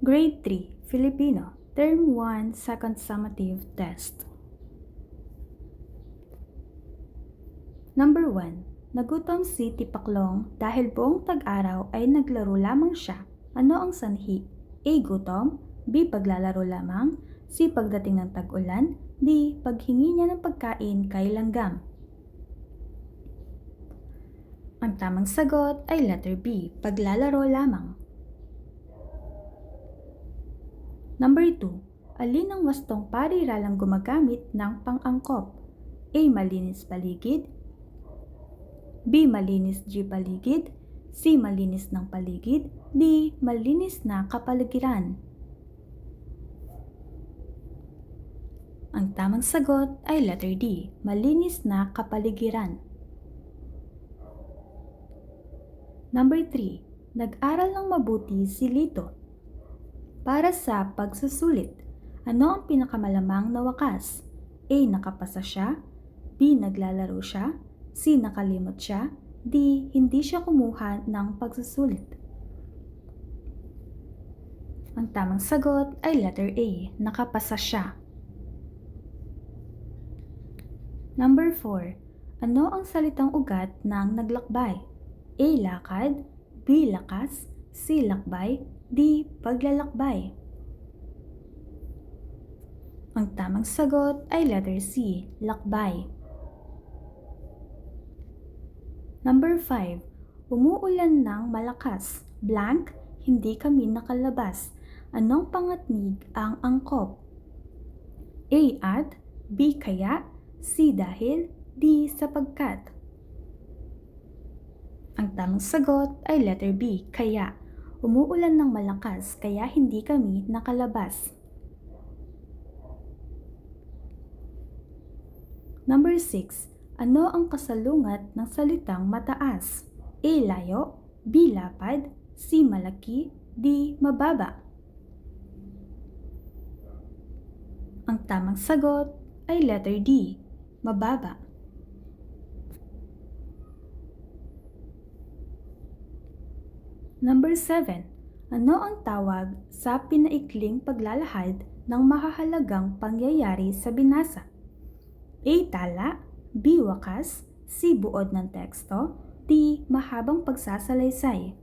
Grade 3, Filipino, Term 1, Second Summative Test. Number 1. Nagutom si Tipaklong dahil buong tag-araw ay naglaro lamang siya. Ano ang sanhi? A. Gutom, B. Paglalaro lamang, C. Pagdating ng tag-ulan, D. Paghingi niya ng pagkain kay langgam. Ang tamang sagot ay letter B. Paglalaro lamang. Number 2. Alin ang wastong pariralang gumagamit ng pang-angkop? A. Malinis paligid, B. Malinis G paligid, C. Malinis ng paligid, D. Malinis na kapaligiran. Ang tamang sagot ay letter D. Malinis na kapaligiran. Number 3. Nag-aral ng mabuti si Lito. Para sa pagsusulit, ano ang pinakamalamang na wakas? A. Nakapasa siya, B. Naglalaro siya, C. Nakalimot siya, D. Hindi siya kumuha ng pagsusulit. Ang tamang sagot ay letter A. Nakapasa siya. Number 4. Ano ang salitang ugat ng naglakbay? A. Lakad, B. Lakas, C. Lakbay, D. Paglalakbay. Ang tamang sagot ay letter C. Lakbay. Number 5. Umuulan ng malakas. Blank, hindi kami nakalabas. Anong pangatnig ang angkop? A. At, B. Kaya, C. Dahil, D. Sapagkat. Ang tamang sagot ay letter B. Kaya. Umuulan ng malakas kaya hindi kami nakalabas. Number 6. Ano ang kasalungat ng salitang mataas? A. Layo, B. Lapad, C. Malaki, D. Mababa. Ang tamang sagot ay letter D. Mababa. Number 7. Ano ang tawag sa pinaikling paglalahad ng mahahalagang pangyayari sa binasa? A. Tala, B. Wakas, C. Buod ng teksto, D. Mahabang pagsasalaysay.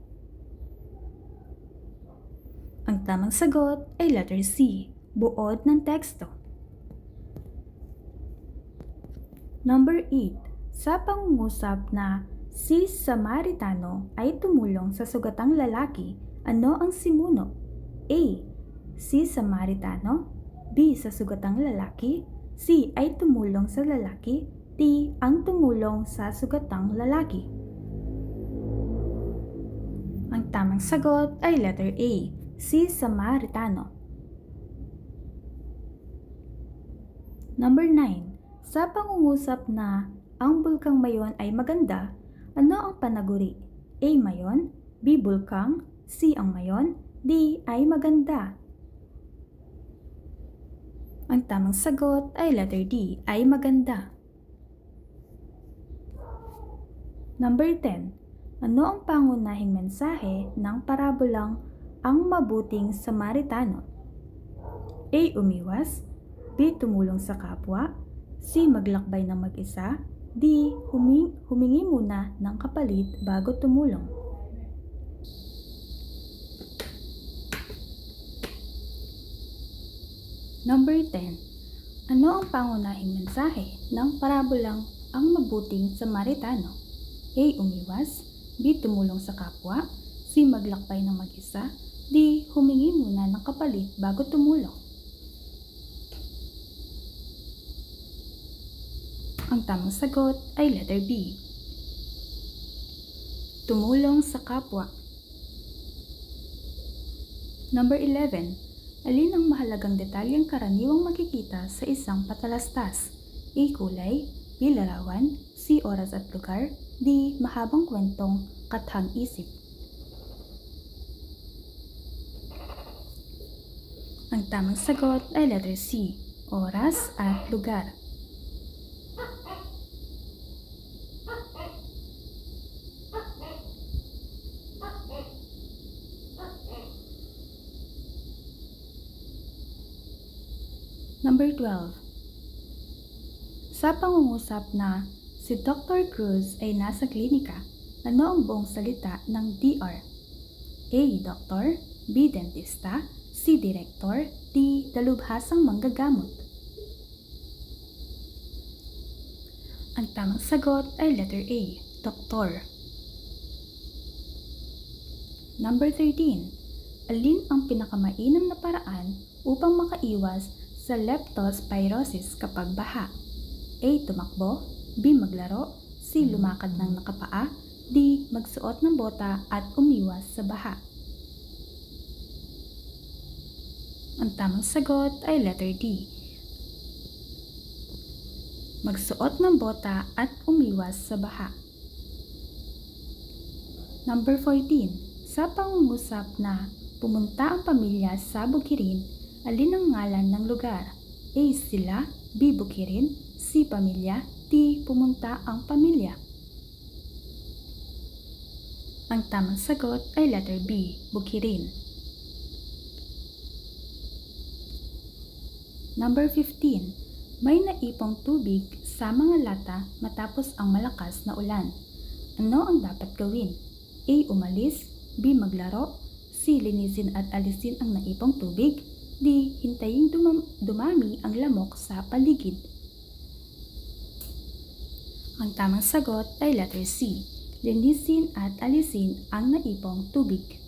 Ang tamang sagot ay letter C. Buod ng teksto. Number 8. Sa pangungusap na si Samaritano ay tumulong sa sugatang lalaki, ano ang simuno? A. Si Samaritano, B. Sa sugatang lalaki, C. Ay tumulong sa lalaki, D. Ang tumulong sa sugatang lalaki. Ang tamang sagot ay letter A. Si Samaritano. Number 9. Sa pangungusap na ang bulkang Mayon ay maganda, ano ang panaguri? A. Mayon, B. Bulkang, C. Ang Mayon, D. Ay maganda. Ang tamang sagot ay letter D. Ay maganda. Number 10. Ano ang pangunahing mensahe ng parabolang ang mabuting Samaritano? A. Umiwas, B. Tumulong sa kapwa, C. Maglakbay ng mag-isa, D. Humingi muna ng kapalit bago tumulong. Number 10. Ano ang pangunahing mensahe ng parabolang ang mabuting Samaritano? A. Umiwas, B. Tumulong sa kapwa, C. Maglakbay ng mag-isa, D. Humingi muna ng kapalit bago tumulong. Ang tamang sagot ay letter B. Tumulong sa kapwa. Number 11. Alin ang mahalagang detalyeng karaniwang makikita sa isang patalastas? A. Kulay, B. Larawan, C. Oras at lugar, D. Mahabang kwentong kathang-isip. Ang tamang sagot ay letter C. Oras at lugar. Number 12. Sa pangungusap na si Dr. Cruz ay nasa klinika, ano ang buong salita ng DR? A. Doktor, B. Dentista, C. Direktor, D. Dalubhasang manggagamot. Ang tamang sagot ay letter A. Doktor. Number 13. Alin ang pinakamainam na paraan upang makaiwas sa leptospirosis kapag baha? A. Tumakbo, B. Maglaro, C. Lumakad ng nakapaa, D. Magsuot ng bota at umiwas sa baha. Ang tamang sagot ay letter D. Magsuot ng bota at umiwas sa baha. Number 14. Sa pangungusap na pumunta ang pamilya sa Bukirin, alin ang ngalan ng lugar? A. Sila, B. Bukirin, C. Pamilya, D. Pumunta ang pamilya. Ang tamang sagot ay letter B. Bukirin. Number 15. May naipong tubig sa mga lata matapos ang malakas na ulan. Ano ang dapat gawin? A. Umalis, B. Maglaro, C. Linisin at alisin ang naipong tubig, D. Hintayin dumami ang lamok sa paligid. Ang tamang sagot ay letter C. Linisin at alisin ang naipong tubig.